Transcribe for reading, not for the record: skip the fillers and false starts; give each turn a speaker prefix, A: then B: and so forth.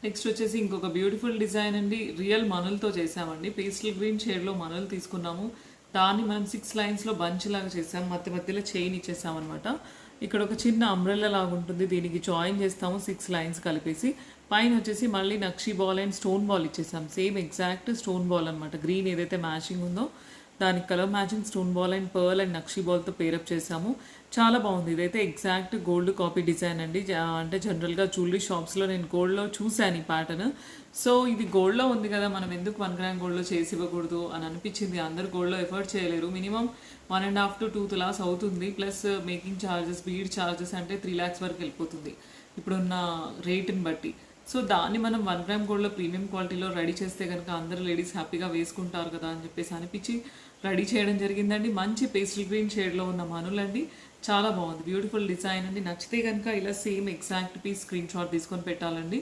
A: Next వచ్చేసి ఇంకొక beautiful design అండి. రియల్ మనులతో చేసామండి. పేస్టల్ గ్రీన్ షేడ్లో మనులు తీసుకున్నాము. దాన్ని మనం 6 లైన్స్లో బంచ్ లాగా చేసాం. మధ్య మధ్యలో చైన్ ఇచ్చేసామన్నమాట. ఇక్కడ ఒక చిన్న అంబ్రెల్లా లాగా ఉంటుంది. దీనికి జాయిన్ చేస్తాము 6 లైన్స్ కలిపేసి. పైన వచ్చేసి మళ్ళీ నక్షి బాల్ అండ్ స్టోన్ బాల్ ఇచ్చేసాం. సేమ్ ఎగ్జాక్ట్ స్టోన్ బాల్ అనమాట. గ్రీన్ ఏదైతే మ్యాచింగ్ ఉందో దానికి colour matching stone ball and pearl and నక్షి బాల్తో పేరప్ చేసాము. చాలా బాగుంది. ఇదైతే ఎగ్జాక్ట్ గోల్డ్ కాపీ డిజైన్ అండి. అంటే జనరల్గా జ్యువెలరీ షాప్స్లో నేను గోల్డ్లో చూశాను ఈ ప్యాటర్న్. సో ఇది గోల్డ్లో ఉంది కదా, మనం ఎందుకు 1 గ్రామ్ గోల్డ్లో చేసి ఇవ్వకూడదు అని అనిపించింది. అందరు గోల్డ్లో ఎఫర్ట్ చేయలేరు. మినిమం 1.5 to 2 తులాస్ అవుతుంది. Plus making charges, bead charges అంటే 3 lakhs వరకు వెళ్ళిపోతుంది ఇప్పుడున్న రేటుని బట్టి. సో దాన్ని మనం 1 గ్రామ్ గోల్డ్లో ప్రీమియం క్వాలిటీలో రెడీ చేస్తే కనుక అందరు లేడీస్ హ్యాపీగా వేసుకుంటారు కదా అని చెప్పేసి అనిపించి రెడీ చేయడం జరిగిందండి. మంచి పేస్టల్ గ్రీన్ షేడ్లో ఉన్న మనులండి. చాలా బాగుంది. బ్యూటిఫుల్ డిజైన్ అండి. నచ్చితే కనుక ఇలా same exact piece screenshot తీసుకొని పెట్టాలండి.